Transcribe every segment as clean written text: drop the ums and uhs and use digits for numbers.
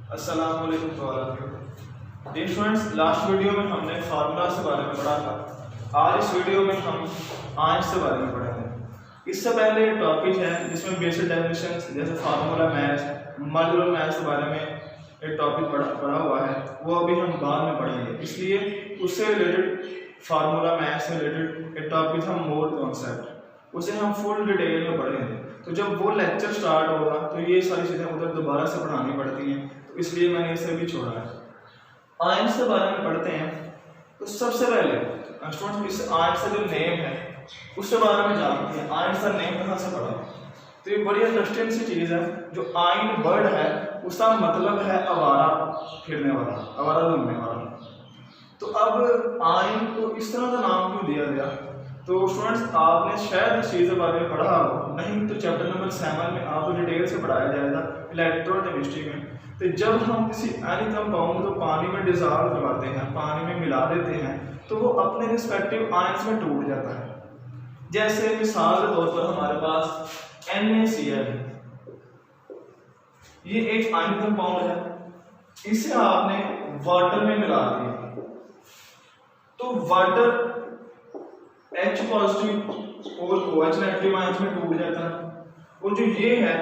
अस्सलाम वालेकुम to all of you. Dear students, last video में हमने फार्मूला के बारे में पढ़ा था। आज इस वीडियो में हम आयंस के बारे में पढ़ेंगे। इससे पहले टॉपिक है जिसमें बेसिक डेफिनेशंस जैसे फार्मूला मैथ्स, मॉड्यूलर मैथ्स के बारे में एक टॉपिक पढ़ा हुआ है, वो अभी हम बाद में पढ़ेंगे। इसलिए उससे रिलेटेड फार्मूला मैथ्स से रिलेटेड एक टॉपिक था मोर कॉन्सेप्ट, उसे हम फुल डिटेल में पढ़ेंगे। तो जब वो लेक्चर स्टार्ट होगा तो ये सारी चीज़ें उधर दोबारा से पढ़ानी पड़ती हैं, तो इसलिए मैंने इसे भी छोड़ा है। आयंस के बारे में पढ़ते हैं। तो सबसे पहले स्टूडेंट्स इस आयंस का जो नेम है उसके बारे में जानते हैं। आयंस का नेम कहाँ से पढ़ा? तो ये बड़ी इंटरेस्टिंग सी चीज़ है। जो आयन वर्ड है उसका मतलब है आवारा फिरने वाला, आवारा घूमने वाला। तो अब आयन को इस तरह का नाम क्यों दिया गया? तो स्टूडेंट्स आपने शायद इस चीज़ के बारे में पढ़ा हो, नहीं तो चैप्टर नंबर 7 में आपको डिटेल से पढ़ाया जाएगा इलेक्ट्रोकेमिस्ट्री में। तो जब हम किसी एनी कंपाउंड को पानी में डिजॉल्व करवाते हैं, पानी में मिला देते हैं, तो वो अपने रिस्पेक्टिव आयंस में टूट जाता है। जैसे मिसाल के तौर पर हमारे पास NaCl है, ये एक आयन कंपाउंड है। इसे आपने वाटर में मिला दिया तो वाटर H पॉजिटिव और OH नेगेटिव आयंस में टूट जाता है। और जो ये है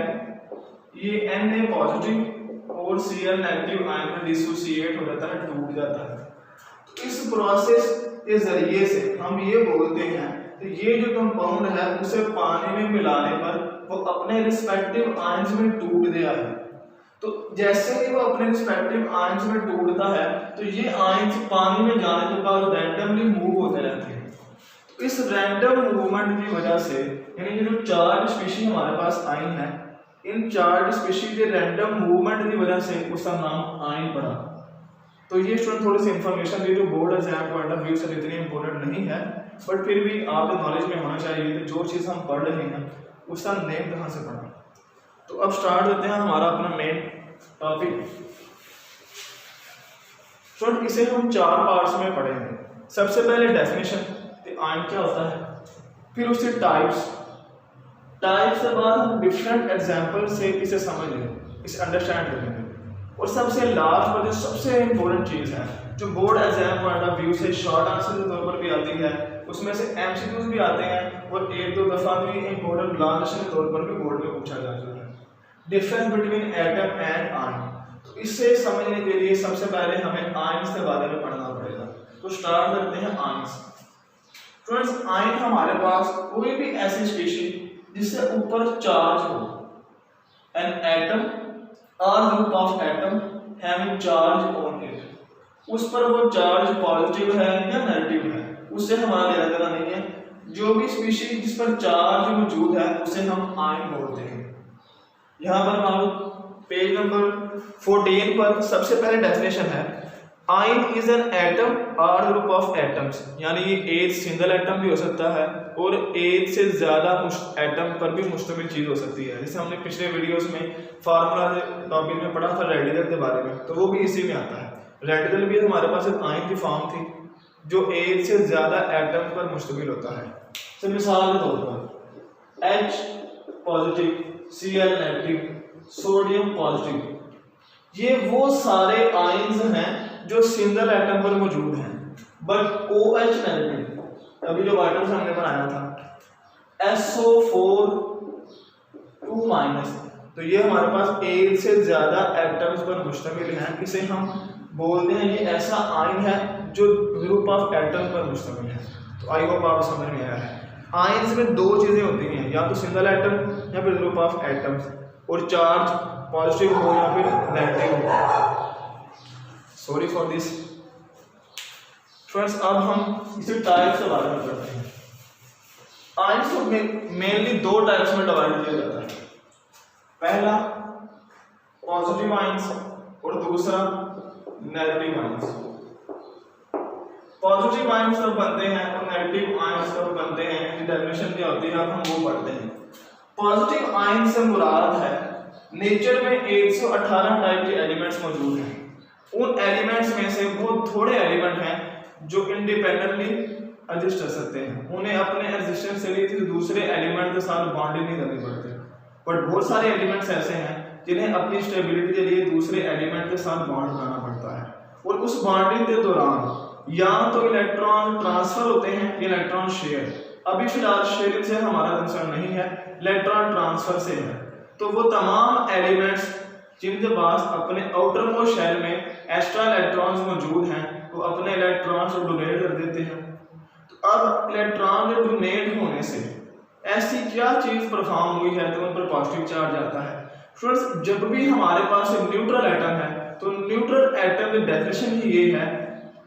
ये Na पॉजिटिव और Cl नेगेटिव आयन में डिसोसिएट हो जाता है, टूट जाता है। तो इस प्रोसेस के जरिए से हम ये बोलते हैं कि ये जो कंपाउंड है उसे पानी में मिलाने पर वो अपने रिस्पेक्टिव आयंस में टूट गया है। तो जैसे ही वो अपने रिस्पेक्टिव आयंस में टूटता है तो ये आयंस पानी में जाने के बाद रैंडमली मूव होते रहते हैं। तो इस रैंडम मूवमेंट की वजह से, यानी जो चार्ज स्पीशीज हमारे पास आई हैं, इन चार्ज स्पीशीज के रैंडम मूवमेंट की वजह से उसका नाम आयन पड़ा। तो ये स्टूडेंट थोड़ी सी इंफॉर्मेशन दी जो board exam point of view से इतनी इंपॉर्टेंट नहीं है, बट फिर भी आपके नॉलेज में होना चाहिए कि जो चीज़ हम पढ़ रहे हैं उसका नेम कहाँ से पढ़ा। तो अब स्टार्ट करते हैं हमारा अपना मेन टॉपिक। स्टूडेंट इसे हम 4 पार्ट्स में पढ़ेंगे। सबसे पहले डेफिनेशन, आयन क्या होता है, फिर उसके टाइप्स के बाद हम डिफरेंट एग्जाम्पल से इसे समझ लें, इसे अंडरस्टैंड करेंगे। और सबसे लास्ट पर जो सबसे इंपॉर्टेंट चीज़ है जो board exam point of view से शॉर्ट आंसर के तौर पर भी आती है, उसमें से MCQs भी आते हैं और 1-2 दफ़ा भी इंपॉर्टेंट लॉन्ग क्वेश्चन के तौर पर भी बोर्ड में पूछा जा चुका है। Difference between atom and ion. तो इससे समझने के लिए सबसे पहले हमें आयंस के बारे में पढ़ना पड़ेगा। तो स्टार्ट करते हैं आयंस। फ्रेंड्स, आयन हमारे पास कोई भी ऐसी स्पीशीज जिससे ऊपर चार्ज हो, an atom or group of atom having charge on it, उस पर वो चार्ज पॉजिटिव है या नेगेटिव है उससे हमारा लेना देना नहीं है। जो भी स्पीशीज जिस पर चार्ज मौजूद है उसे हम आयन बोलते हैं। यहाँ पर मान लो पेज नंबर 14 पर सबसे पहले डेफिनेशन है, आयन इज एन एटम और ग्रुप ऑफ एटम्स, यानी ये एक सिंगल एटम भी हो सकता है और एक से ज्यादा एटम पर भी मुश्तमिल चीज हो सकती है। जैसे हमने पिछले वीडियोस में फार्मूला टॉपिक में पढ़ा था रेडिकल के बारे में, तो वो भी इसी में आता है। रेडिकल भी हमारे पास एक आयन की फॉर्म थी जो एक से ज्यादा एटम पर मुश्तमिल होता है। तो मिसाल के तौर पर H positive, Cl negative, sodium positive, ये वो सारे आयन्स हैं जो सिंगल एटम पर मौजूद हैं। बट OH नेगेटिव, अभी जो वाटर से हमने बनाया था, SO4 2 माइनस, तो ये हमारे पास एक से ज्यादा एटम्स पर मुश्तमिल है। इसे हम बोलते हैं ये ऐसा आयन है जो ग्रुप ऑफ एटम पर मुश्तमिल है। तो आई होप आप समझ में आया है। आयन्स में 2 चीजें होती हैं, या तो सिंगल एटम या फिर ग्रुप ऑफ एटम्स, और चार्ज पॉजिटिव हो या फिर नेगेटिव हो। Sorry for this friends. अब हम इसे टाइप्स के बारे में पढ़ते हैं। आयंस को मेनली 2 टाइप्स में डिवाइड किया जाता है। पहला पॉजिटिव आयंस और दूसरा नेगेटिव आयंस। पॉजिटिव आयंस कब बनते हैं और नेगेटिव आयंस कब बनते हैं, इनकी डेफिनेशन क्या होती है, अब हम वो पढ़ते हैं। पॉजिटिव आयन से मुराद है नेचर में 118 टाइप के एलिमेंट्स मौजूद हैं। उन एलिमेंट्स में से बहुत थोड़े एलिमेंट हैं जो इंडिपेंडेंटली एग्जिस्ट कर सकते हैं, उन्हें अपने एग्जिस्टेंस के लिए किसी दूसरे एलिमेंट के साथ बॉन्डिंग नहीं करनी पड़ती। बट बहुत सारे एलिमेंट्स ऐसे हैं जिन्हें अपनी स्टेबिलिटी के लिए दूसरे एलिमेंट के साथ बॉन्ड बनाना पड़ता है, और उस बॉन्डिंग के दौरान या तो इलेक्ट्रॉन ट्रांसफर होते हैं या इलेक्ट्रॉन शेयर। अभी फिलहाल शेयरिंग से हमारा कंसर्न नहीं है, इलेक्ट्रॉन ट्रांसफर से है। तो वो तमाम एलिमेंट्स जिनके पास अपने आउटर मोस्ट शेल में एक्स्ट्रा इलेक्ट्रॉन्स मौजूद हैं वो अपने इलेक्ट्रॉन्स को डोनेट कर देते हैं। तो अब इलेक्ट्रॉन के डोनेट होने से ऐसी क्या चीज परफॉर्म हुई है तो उन पर पॉजिटिव चार्ज आता है। फ्रेंड्स, जब भी हमारे पास न्यूट्रल एटम है तो न्यूट्रल एटम की डेफिनेशन ही ये है,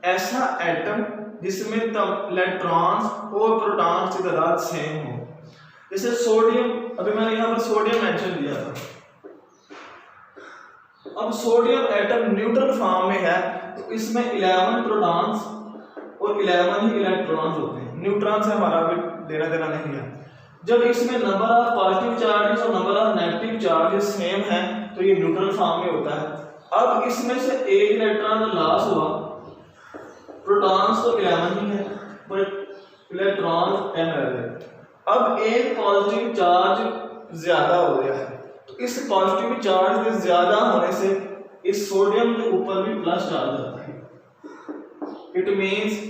ऐसा एटम जिसमें इलेक्ट्रॉन्स और प्रोटॉन्स की तादाद सेम हो। जैसे सोडियम, अभी मैंने यहाँ पर सोडियम मेंशन किया था। अब सोडियम एटम न्यूट्रल फॉर्म में है तो इसमें 11 प्रोटॉन्स और 11 ही इलेक्ट्रॉन्स होते हैं। न्यूट्रॉन से हमारा भी लेना देना नहीं है। जब इसमें नंबर ऑफ पॉजिटिव चार्जेस और number of negative charges same है तो ये न्यूट्रल फॉर्म में होता है। अब इसमें से एक इलेक्ट्रॉन लॉस हुआ, प्रोटॉन्स तो 11 ही है पर इलेक्ट्रॉन 10 रह गए। अब एक पॉजिटिव चार्ज ज्यादा हो गया है, तो इस पॉजिटिव चार्ज के ज्यादा होने से इस सोडियम के ऊपर भी प्लस चार्ज आता है। इट मींस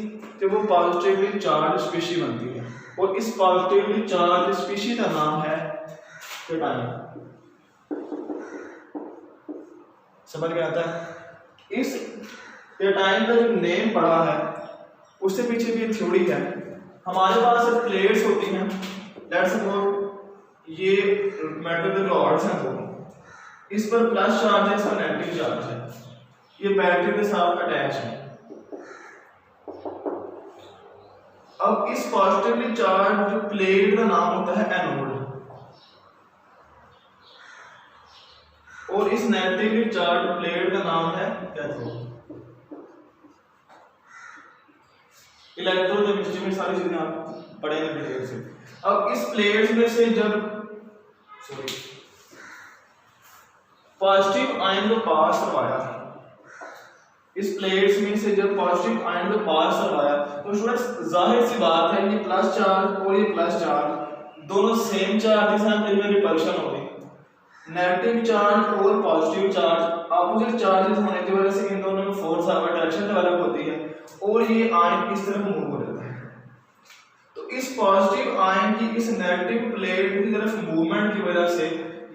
कि वो पॉजिटिवली चार्ज स्पीशीज बनती है, और इस पॉजिटिवली चार्ज स्पीशीज का नाम है कैटायन। समझ में आता है? इस कैटायन का जो नेम पड़ा है उससे पीछे भी थ्योरी है। हमारे पास प्लेट्स होती हैं, लेट्स सपोज ये मेटल के रॉड्स हैं दोनों, इस पर प्लस चार्ज है, इसका नेगेटिव चार्ज है, ये बैटरी के साथ अटैच है। अब इस पॉजिटिवली चार्ज जो प्लेट का नाम होता है एनोड, और इस नेगेटिवली चार्ज प्लेट का नाम है कैथोड। इलेक्ट्रोकेमिस्ट्री में सारी चीजें आप पढ़ेंगे डिटेल से। अब इस प्लेट्स में से जब पॉजिटिव आयन को पास करवाया, इस प्लेट्स में से जब पॉजिटिव आयन को पास करवाया तो स्टूडेंट्स जाहिर सी बात है ये प्लस चार्ज और ये प्लस चार्ज दोनों सेम चार्जेस हैं, तो इनमें रिपल्शन होगी। नेगेटिव चार्ज और पॉजिटिव चार्ज अपोजिट चार्जेस होने की वजह से इन दोनों में फोर्स ऑफ अट्रैक्शन डेवलप होती है और ये आयन इस तरफ मूव हो जाता है। तो इस पॉजिटिव आयन की इस नेगेटिव प्लेट की तरफ मूवमेंट की वजह से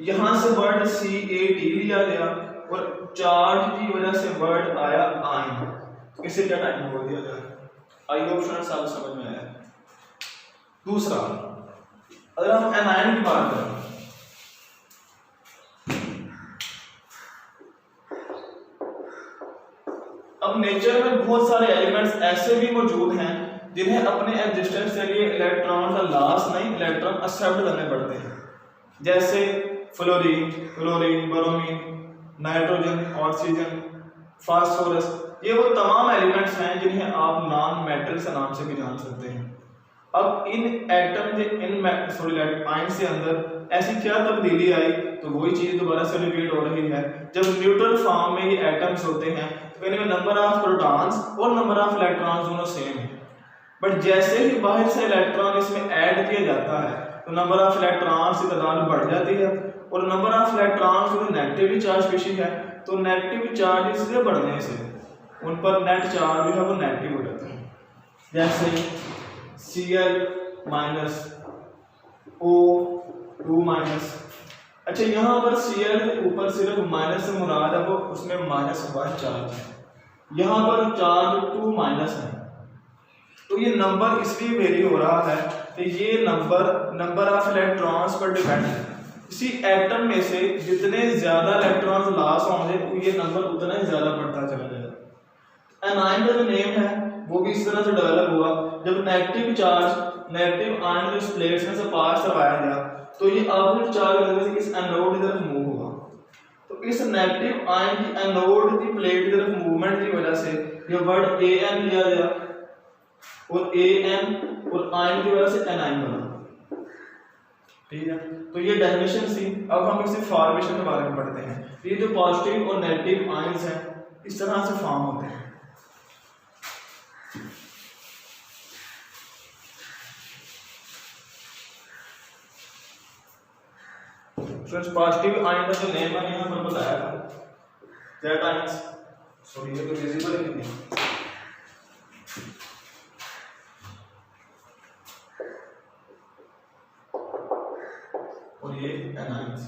यहां से वर्ड CAT लिया गया और चार्ज की वजह से वर्ड आया आयन, इसे कैटायन बोल दिया गया। आई होप स्टूडेंट्स आपको समझ में आया। दूसरा, अगर हम एनायन की बात करें, अब नेचर में बहुत सारे एलिमेंट्स ऐसे भी मौजूद हैं जिन्हें अपने एग्जिस्टेंस के लिए इलेक्ट्रॉन का लॉस नहीं, इलेक्ट्रॉन एक्सेप्ट करने पड़ते हैं। जैसे fluorine, chlorine, bromine, nitrogen, oxygen, phosphorus, ये वो तमाम एलिमेंट्स हैं जिन्हें आप नॉन मेटल्स के नाम से भी जान सकते हैं। अब इन एटम के इन आयन से अंदर ऐसी क्या तब्दीली आई, तो वही चीज दोबारा से रिपीट हो रही है। जब न्यूट्रल फॉर्म में ये एटम्स होते हैं तो इनमें नंबर ऑफ प्रोटॉन्स और नंबर ऑफ इलेक्ट्रॉन्स दोनों सेम है, बट जैसे ही बाहर से इलेक्ट्रॉन इसमें ऐड किया जाता है तो नंबर ऑफ इलेक्ट्रॉन्स की तादाद बढ़ जाती है, और नंबर ऑफ इलेक्ट्रॉन्स जो नेगेटिवली चार्ज स्पीशीज है तो नेगेटिव चार्ज इसके बढ़ने से उन पर नेट चार्ज जो है वो नेगेटिव हो जाता है। जैसे Cl माइनस O2 माइनस। अच्छा, यहाँ पर Cl के ऊपर सिर्फ माइनस से मुराद है वो उसमें -1 चार्ज है, यहाँ पर चार्ज 2 माइनस है। तो ये नंबर इसलिए वेरी हो रहा है कि ये नंबर ऑफ इलेक्ट्रॉन्स पर डिपेंड है। इसी एटम में से जितने ज्यादा इलेक्ट्रॉन्स लॉस होंगे तो ये नंबर उतना ही ज्यादा बढ़ता चला जाएगा। एनायन का जो नेम है वो भी इस तरह से डेवलप हुआ, जब नेगेटिव आयन को इस प्लेट्स में से पास करवाया गया तो ये अपोजिट चार्ज की वजह से इस एनोड की तरफ मूव हुआ। तो इस नेगेटिव आयन की एनोड की प्लेट की तरफ मूवमेंट की वजह से ये वर्ड AN लिया गया और AN और आयन की वजह से एनायन बना। ठीक है, तो ये डेफिनेशन थी। अब हम इसे फॉर्मेशन के बारे में पढ़ते हैं। ये जो पॉजिटिव और नेगेटिव आयंस हैं इस तरह से फॉर्म होते हैं। पॉजिटिव आयन का जो नेम है यहाँ पर बताया था, दैट आयंस, सॉरी ये तो विजिबल ही नहीं, और ये एनायंस।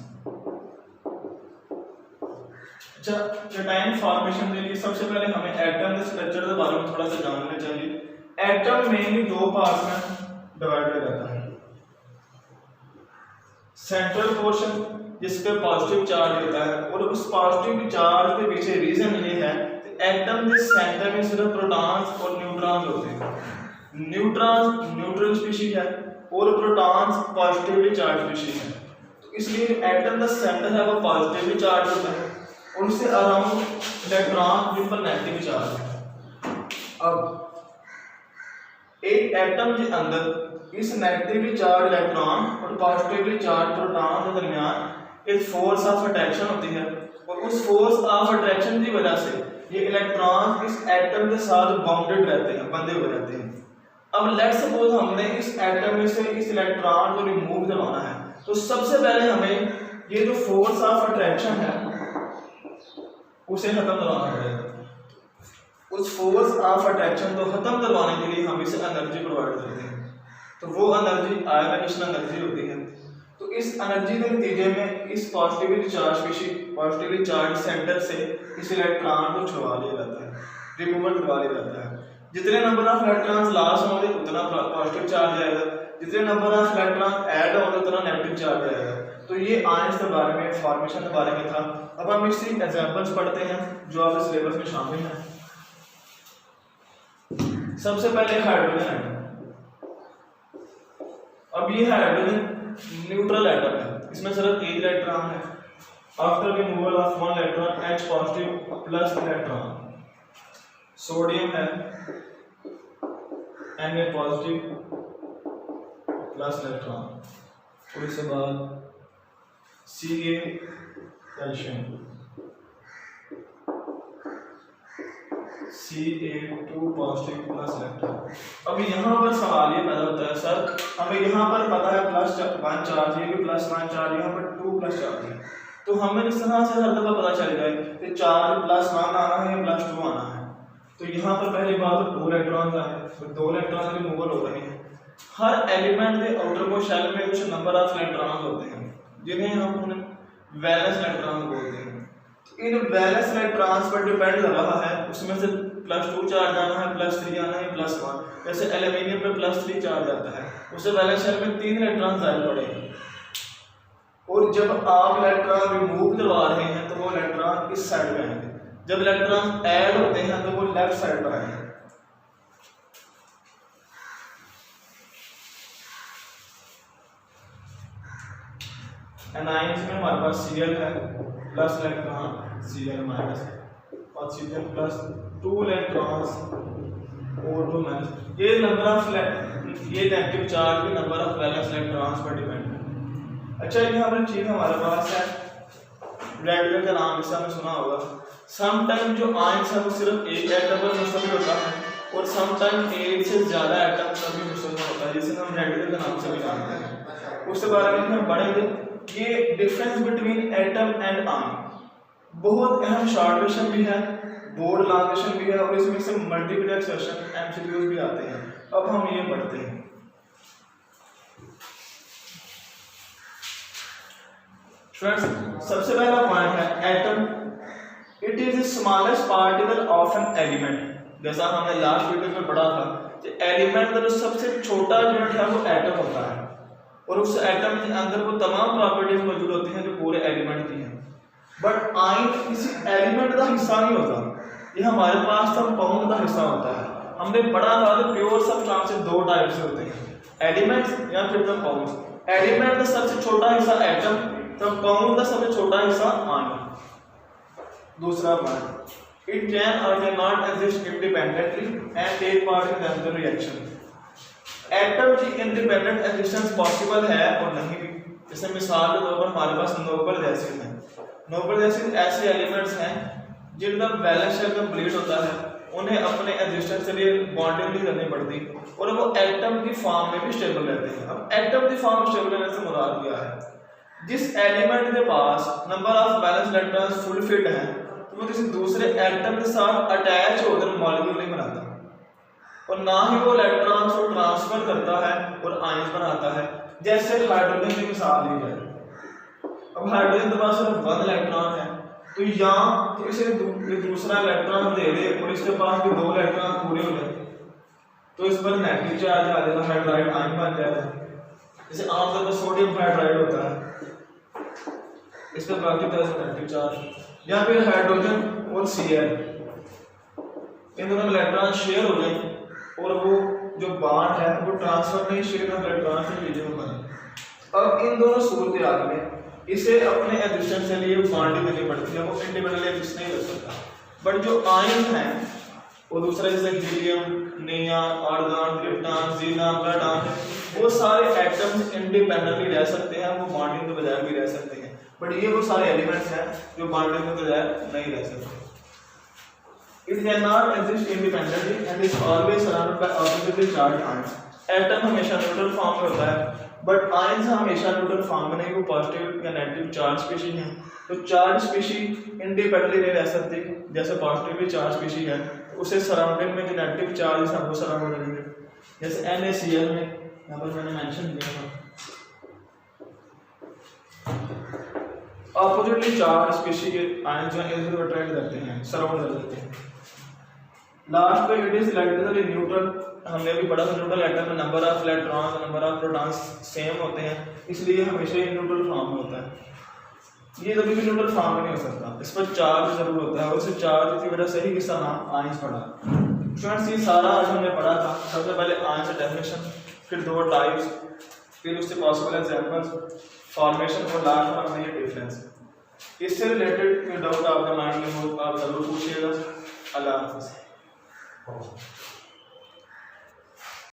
अच्छा, कैटायन फॉर्मेशन के लिए सबसे पहले हमें एटम के स्ट्रक्चर के बारे में थोड़ा सा जानना चाहिए। एटम मेनली दो पार्ट्स में डिवाइड किया जाता है। सेंट्रल पोर्शन जिस पे पॉजिटिव चार्ज होता है, और उस पॉजिटिव चार्ज के पीछे रीजन ये है कि एटम के सेंटर में सिर्फ प्रोटॉन्स और न्यूट्रॉन्स होते हैं। न्यूट्रॉन्स न्यूट्रल स्पीशीज है और प्रोटॉन्स पॉजिटिवली चार्ज स्पीशीज है, तो इसलिए एटम का सेंटर है वो पॉजिटिवली चार्ज होता है और उससे अराउंड इलेक्ट्रॉन जिन पर नेगेटिव चार्ज है। अब एक एटम के अंदर इस नेगेटिवली चार्ज इलेक्ट्रॉन और पॉजिटिवली चार्ज प्रोटॉन के दरमियान एक फोर्स ऑफ अट्रैक्शन होती है, और उस फोर्स ऑफ अट्रैक्शन की वजह से ये इलेक्ट्रॉन इस एटम के साथ बाउंडेड रहते हैं, बंधे हुए रहते हैं। अब लेट्स सपोज हमने इस एटम में से इस इलेक्ट्रॉन को रिमूव करवाना है, तो सबसे पहले हमें ये जो फोर्स ऑफ अट्रैक्शन है उसे खत्म करवाना पड़ेगा। उस फोर्स ऑफ अट्रैक्शन को खत्म करवाने के लिए हम इसे एनर्जी प्रोवाइड करते हैं, तो वो एनर्जी आयोनाइजेशन एनर्जी होती है। तो इस एनर्जी के नतीजे में इस पॉजिटिवली चार्ज सेंटर से इस इलेक्ट्रॉन को छुड़वा लिया जाता है, रिमूवल करवा लिया जाता है। जितने नंबर ऑफ इलेक्ट्रॉन्स लॉस होंगे उतना पॉजिटिव चार्ज आएगा, जितने नंबर ऑफ इलेक्ट्रॉन ऐड होंगे उतना नेगेटिव चार्ज आएगा। तो ये आयंस के बारे में, फॉर्मेशन के बारे में था। अब हम इसकी एग्जांपल्स पढ़ते हैं जो आपके सिलेबस में शामिल हैं। सबसे पहले हाइड्रोजन है। अब ये हाइड्रोजन न्यूट्रल एटम है, इसमें सिर्फ एक इलेक्ट्रॉन है। After removal of one electron H positive plus electron. Sodium है Na पॉजिटिव प्लस इलेक्ट्रॉन, और इसके बाद Ca calcium, Ca2 positive plus electron. अब यहाँ पर सवाल ये पैदा होता है, सर हमें यहाँ पर पता है +1 चार्ज, ये भी +1 चार्ज, यहाँ पर 2 प्लस चार्ज है, तो हमें इस तरह से हर दफा पता चल जाए कि चार्ज +1 आना है या +2 आना है। तो यहाँ पर पहली बात तो 2 इलेक्ट्रॉन्स आए, तो 2 इलेक्ट्रॉन रिमूवल हो रहे हैं। हर एलिमेंट के आउटर मोस्ट शेल में कुछ नंबर ऑफ इलेक्ट्रॉन्स होते हैं जिन्हें हम वैलेंस इलेक्ट्रॉन बोलते हैं। तो इन वैलेंस इलेक्ट्रॉन्स पर डिपेंड कर रहा है, उसमें से +2 चार्ज आना है, +3 आना है, +1। जैसे एल्यूमिनियम पे +3 चार्ज आता है, उससे वैलेंस शेल में 3 इलेक्ट्रॉन जाए पड़े, और जब आप इलेक्ट्रॉन रिमूव करवा रहे हैं तो वो इलेक्ट्रॉन इस साइड में आएंगे, जब इलेक्ट्रॉन ऐड होते हैं तो वो लेफ्ट साइड पर आएंगे। एनायंस में हमारे पास Cl है plus electron, Cl minus, oxygen plus 2 electrons और 2 माइनस। ये नंबर ऑफ ये नेगेटिव चार्ज भी नंबर ऑफ वैलेंस इलेक्ट्रॉन्स पर डिपेंड है। अच्छा, यहाँ पर चीज हमारे पास है रेगुलर का नाम इससे हमने सुना होगा। सम टाइम जो आयंस है वो सिर्फ एक एटम पर मुश्तमिल होता है, और सम टाइम एक से ज्यादा एटम पर भी मुश्तमिल होता है, जिसे हम रेगुलर के नाम से भी जानते हैं। उसके बारे में हम पढ़ेंगे। ये difference between atom and ion बहुत अहम शॉर्ट क्वेश्चन भी है, बोर्ड लॉन्ग क्वेश्चन भी है, और इसमें से मल्टीपल क्वेश्चन एमसीक्यूज भी आते हैं। अब हम ये पढ़ते हैं। फ्रेंड्स, सबसे पहला पॉइंट है atom. It is the smallest particle of an element. जैसा हमने लास्ट वीडियो में पढ़ा था कि एलिमेंट का जो सबसे छोटा यूनिट है वो एटम होता है, और उस एटम के अंदर वो तमाम प्रॉपर्टीज मौजूद होती हैं जो पूरे एलिमेंट की हैं। बट आयन किसी एलिमेंट का हिस्सा नहीं होता, ये हमारे पास कंपाउंड का हिस्सा होता है। हमने पढ़ा था कि प्योर सब्सटेंस 2 टाइप से होते हैं, एलिमेंट्स या फिर कंपाउंड्स। एलिमेंट का सबसे छोटा हिस्सा एटम, कंपाउंड का सबसे छोटा हिस्सा आयन। दूसरा पॉइंट, इट कैन और can not exist independently and take part in chemical reaction. Atom की इंडिपेंडेंट एग्जिस्टेंस पॉसिबल है और नहीं भी। जैसे मिसाल के तौर पर हमारे पास नोबल एसिड है। नोबल एसिड ऐसे एलिमेंट्स हैं जिनका वैलेंस शेल कंप्लीट होता है, उन्हें अपने एग्जिस्टेंस के लिए बॉन्डिंग नहीं करनी पड़ती, और वो एटम की फॉर्म में भी स्टेबल रहते हैं। अब एटम की फॉर्म में स्टेबल रहने से मुराद क्या है? जिस एलिमेंट के पास number of valence electrons full fit हैं तो वो किसी दूसरे एटम के साथ अटैच होकर मॉलिक्यूल नहीं बनाता, और ना ही वो इलेक्ट्रॉन्स को ट्रांसफर करता है और आयंस बनाता है। जैसे हाइड्रोजन की मिसाल ली जाए, अब हाइड्रोजन के पास सिर्फ 1 इलेक्ट्रॉन है, तो यहाँ तो इसे दूसरा इलेक्ट्रॉन दे दे और इसके पास भी 2 इलेक्ट्रॉन पूरे हो जाए, तो इस पर नेगेटिव चार्ज आ जाएगा, हाइड्राइड आयन बन जाएगा। जैसे आमतौर पर सोडियम हाइड्राइड होता है, इस पर बाकी तरह से नेगेटिव चार्ज। या फिर हाइड्रोजन और Cl, इन दोनों में इलेक्ट्रॉन शेयर हो जाए और वो जो बॉन्ड है वो ट्रांसफर नहीं, शेयर ऑफ इलेक्ट्रॉन से चीजें में बने। अब इन दोनों सूरत में इसे अपने एग्जिस्टेंस के लिए बॉन्डिंग करनी पड़ती है, वो इंडिपेंडेंटली एग्जिस्ट नहीं कर सकता। बट जो आयन है वो दूसरा जैसे helium, neon, argon, krypton, xenon, proton, वो सारे एटम्स इंडिपेंडेंटली रह सकते हैं, वो बॉन्डिंग के बजाय भी रह सकते हैं। बट ये वो सारे एलिमेंट्स हैं जो बॉन्डिंग के बजाय नहीं रह सकते। It cannot exist independently and is always surrounded by oppositely charged ions. Atom हमेशा न्यूट्रल फॉर्म में होता है, बट आयंस हमेशा न्यूट्रल फॉर्म में नहीं, वो पॉजिटिव या नेगेटिव चार्ज स्पीशीज हैं। तो चार्ज स्पीशीज इंडिपेंडेंटली नहीं रह सकती, जैसे पॉजिटिवली चार्ज स्पीशीज है उसे सराउंडिंग में जो नेगेटिव चार्ज है वो सराउंड करेंगे। जैसे NaCl में यहाँ पर मैंने मेंशन किया था, ऑपोजिटली चार्ज स्पीशीज आयंस जो है इधर अट्रैक्ट करते हैं, सराउंड कर देते हैं। लास्ट पे इट इज इलेक्ट्रिकली न्यूट्रल, हमने भी पढ़ा था न्यूट्रल एटम में number of electrons number of protons same होते हैं, इसलिए हमेशा ये न्यूट्रल फॉर्म में होता है। ये कभी भी न्यूट्रल फॉर्म में नहीं हो सकता, इस पर चार्ज जरूर होता है, और इस चार्ज की वजह से ही इसका नाम आयंस पड़ा। स्टूडेंट्स ये सारा आज हमने पढ़ा था। सबसे पहले आयंस का डेफिनेशन, फिर 2 टाइप्स, फिर उससे पॉसिबल एग्जांपल्स, फॉर्मेशन और लास्ट में हमने ये डिफरेंस। इससे रिलेटेड कोई डाउट आपके माइंड में हो आप जरूर पूछिएगा। अल्लाह हाफ़िज़।